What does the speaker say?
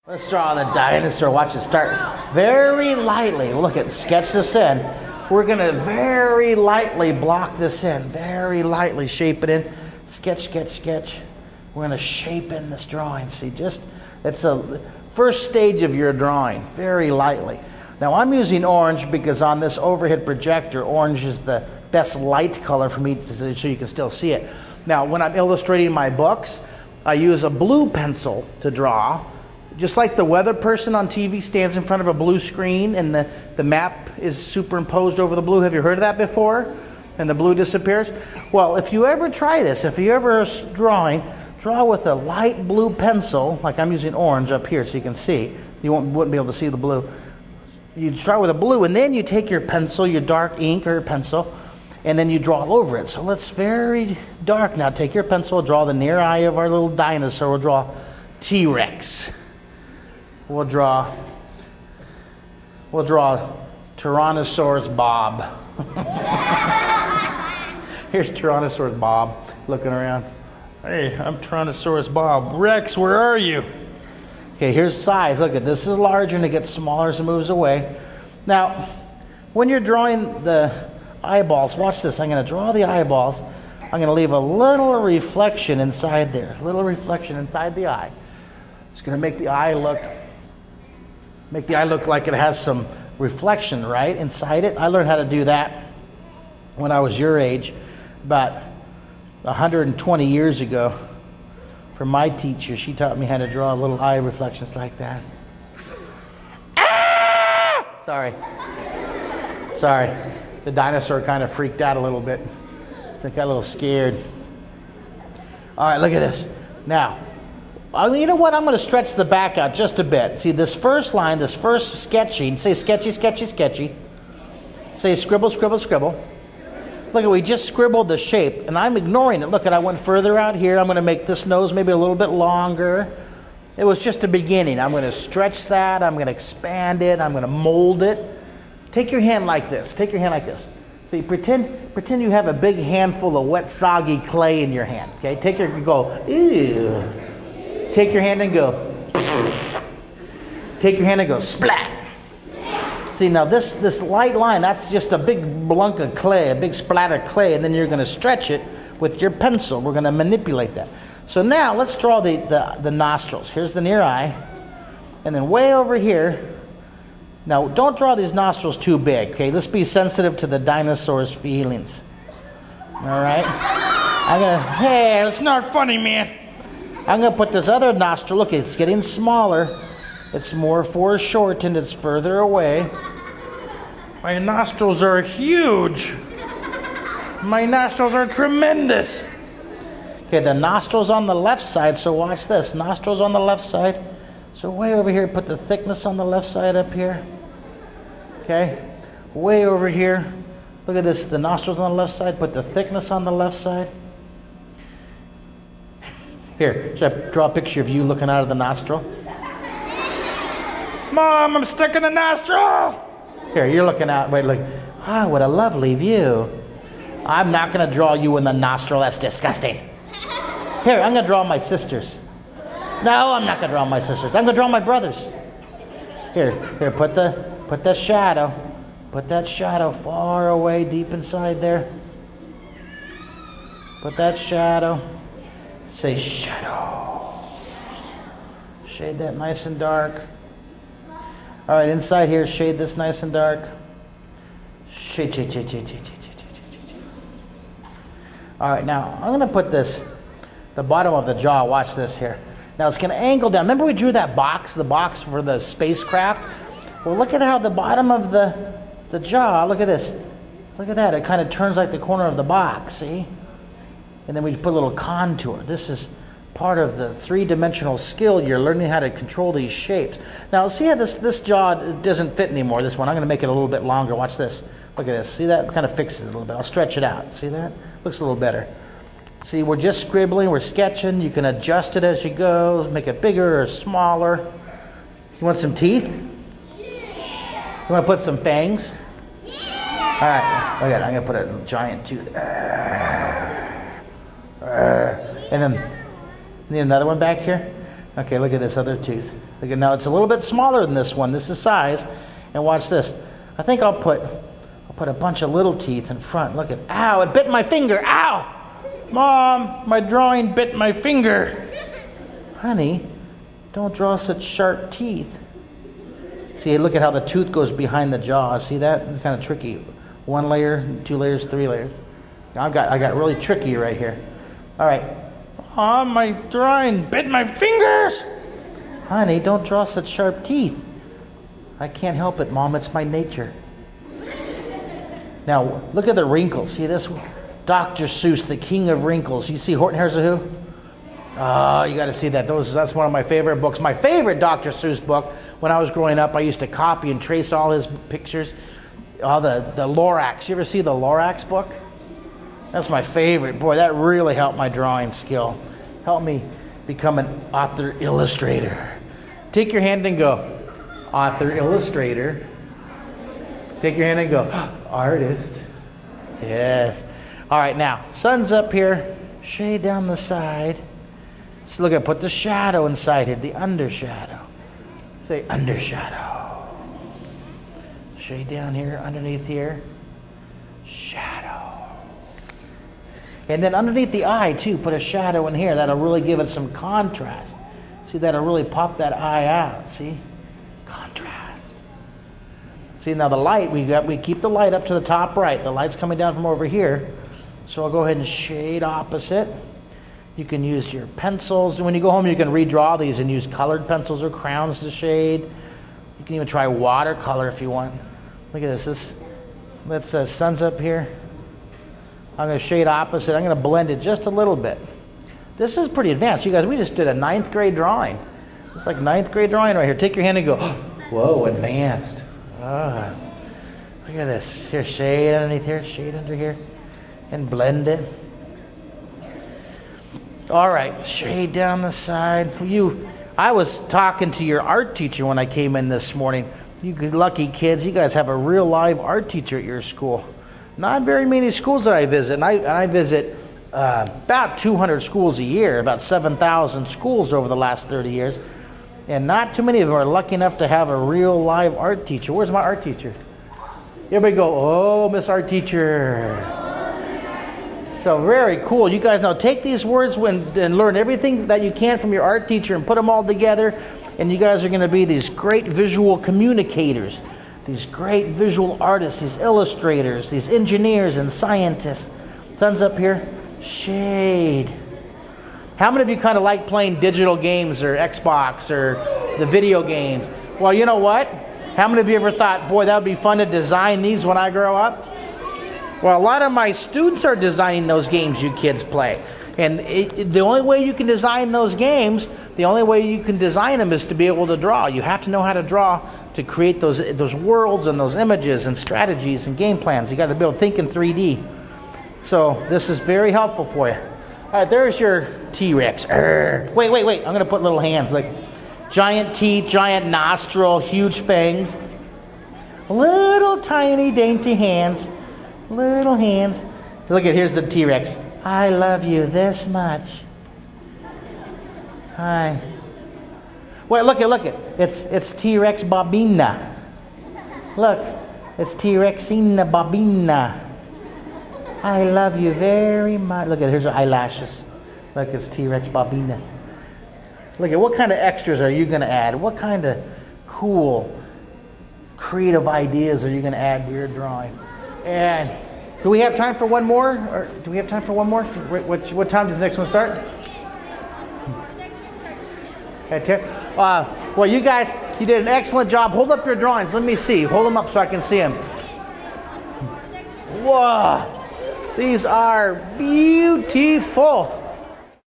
Let's draw the dinosaur. Watch it start very lightly. Look at, sketch this in. We're going to very lightly block this in. Very lightly shape it in. Sketch, sketch, sketch. We're going to shape in this drawing. See, just, it's a first stage of your drawing. Very lightly. Now I'm using orange because on this overhead projector, orange is the best light color for me so you can still see it. Now when I'm illustrating my books, I use a blue pencil to draw. Just like the weather person on TV stands in front of a blue screen and the map is superimposed over the blue. Have you heard of that before? And the blue disappears? Well, if you ever try this, if you ever drawing, draw with a light blue pencil, like I'm using orange up here so you can see. You wouldn't be able to see the blue. You start with a blue and then you take your pencil, your dark ink or pencil, and then you draw over it. So let's very dark now. Take your pencil, draw the near eye of our little dinosaur. We'll draw T Rex. We'll draw Tyrannosaurus Bob. Here's Tyrannosaurus Bob looking around. Hey, I'm Tyrannosaurus Bob. Rex, where are you? Okay, here's size. Look at this is larger and it gets smaller as it moves away. Now, when you're drawing the eyeballs, watch this. I'm going to draw the eyeballs. I'm going to leave a little reflection inside there. A little reflection inside the eye. It's going to make the eye look like it has some reflection right inside it. I learned how to do that when I was your age, about 120 years ago. From my teacher, she taught me how to draw little eye reflections like that. Ah! Sorry. The dinosaur kind of freaked out a little bit. I got a little scared. All right, look at this. Now, you know what? I'm going to stretch the back out just a bit. See, this first line, this first sketching, say sketchy, sketchy, sketchy. Say scribble, scribble, scribble. Look, we just scribbled the shape, and I'm ignoring it. Look, I went further out here. I'm going to make this nose maybe a little bit longer. It was just a beginning. I'm going to stretch that. I'm going to expand it. I'm going to mold it. Take your hand like this. Take your hand like this. See, pretend you have a big handful of wet, soggy clay in your hand. Okay, go, ew. Take your hand and go. Take your hand and go, splat. See, now this light line, that's just a big blunk of clay, a big splat of clay, and then you're going to stretch it with your pencil. We're going to manipulate that. So now let's draw the nostrils. Here's the near eye. And then way over here, now don't draw these nostrils too big, okay? Let's be sensitive to the dinosaur's feelings. All right? Hey, it's not funny, man. I'm going to put this other nostril. Look, it's getting smaller. It's more foreshortened. It's further away. My nostrils are huge. My nostrils are tremendous. Okay, the nostrils on the left side, so watch this. Nostrils on the left side. So way over here, put the thickness on the left side up here. Okay, way over here. Look at this, the nostrils on the left side. Put the thickness on the left side. Here, should I draw a picture of you looking out of the nostril? Mom, I'm stuck in the nostril! Here, you're looking out. Wait, look. Ah, what a lovely view. I'm not going to draw you in the nostril. That's disgusting. Here, I'm going to draw my sisters. No, I'm not going to draw my sisters. I'm going to draw my brothers. Here, put that shadow. Put that shadow far away, deep inside there. Put that shadow. Say shadow. Shade that nice and dark. All right, inside here, shade this nice and dark. Shade. All right, now I'm going to put the bottom of the jaw. Watch this here. Now it's going to angle down. Remember we drew that box, the box for the spacecraft? Well, look at how the bottom of the jaw, look at this. Look at that. It kind of turns like the corner of the box, see? And then we put a little contour. This is part of the three-dimensional skill. You're learning how to control these shapes. Now, see how this jaw doesn't fit anymore, this one. I'm going to make it a little bit longer. Watch this. Look at this. See that? Kind of fixes it a little bit. I'll stretch it out. See that? Looks a little better. See, we're just scribbling. We're sketching. You can adjust it as you go. Make it bigger or smaller. You want some teeth? You want to put some fangs? All right. Look at it. I'm going to put a giant tooth. And then, need another one back here? Okay, look at this other tooth. Look at now, it's a little bit smaller than this one. This is size. And watch this. I think I'll put a bunch of little teeth in front. Look at, ow, it bit my finger. Ow! Mom, my drawing bit my finger. Honey, don't draw such sharp teeth. See, look at how the tooth goes behind the jaw. See that? It's kind of tricky. 1 layer, 2 layers, 3 layers. I got really tricky right here. All right. Oh, my drawing bit my fingers. Honey, don't draw such sharp teeth. I can't help it, Mom. It's my nature. Now, look at the wrinkles. See this? Dr. Seuss, the king of wrinkles. You see Horton Hears a Who? Oh, you got to see that. That's one of my favorite books. My favorite Dr. Seuss book. When I was growing up, I used to copy and trace all his pictures. Oh, the Lorax. You ever see the Lorax book? That's my favorite. Boy, that really helped my drawing skill. Helped me become an author illustrator. Take your hand and go, author illustrator. Take your hand and go, artist. Yes. All right, now, sun's up here. Shade down the side. So look at, put the shadow inside here, the undershadow. Say undershadow. Shade down here, underneath here. Shadow. And then underneath the eye, too, put a shadow in here. That'll really give it some contrast. See, that'll really pop that eye out. See? Contrast. See, now the light, we keep the light up to the top right. The light's coming down from over here. So I'll go ahead and shade opposite. You can use your pencils. When you go home, you can redraw these and use colored pencils or crowns to shade. You can even try watercolor if you want. Look at this. Let's sun's up here. I'm going to shade opposite. I'm going to blend it just a little bit. This is pretty advanced. You guys, we just did a 9th grade drawing. It's like 9th grade drawing right here. Take your hand and go, whoa, advanced. Ah, look at this. Here, shade underneath here, shade under here, and blend it. All right, shade down the side. I was talking to your art teacher when I came in this morning. You lucky kids, you guys have a real live art teacher at your school. Not very many schools that I visit. And I visit about 200 schools a year, about 7,000 schools over the last 30 years. And not too many of them are lucky enough to have a real live art teacher. Where's my art teacher? Everybody go, oh, Miss Art Teacher. So very cool. You guys now take these words and learn everything that you can from your art teacher and put them all together. And you guys are going to be these great visual communicators, these great visual artists, these illustrators, these engineers and scientists. Sun's up here. Shade. How many of you kind of like playing digital games or Xbox or the video games? Well, you know what? How many of you ever thought, boy, that would be fun to design these when I grow up? Well, a lot of my students are designing those games you kids play. And the only way you can design those games, the only way you can design them is to be able to draw. You have to know how to draw to create those worlds and those images and strategies and game plans. You got to be able to think in 3D. So this is very helpful for you. All right, there's your T Rex. Wait. I'm going to put little hands, like giant teeth, giant nostril, huge fangs. Little tiny dainty hands. Little hands. Look at, here's the T Rex. I love you this much. Hi. Wait, look it. It's T Rex Bobina. Look, it's T Rexina Bobina. I love you very much. Look at, here's her eyelashes. Look, it's T Rex Bobina. Look at, what kind of extras are you going to add? What kind of cool, creative ideas are you going to add to your drawing? And do we have time for one more? Or do we have time for one more? What time does the next one start? Well, you guys, you did an excellent job. Hold up your drawings. Let me see. Hold them up so I can see them. Whoa. These are beautiful.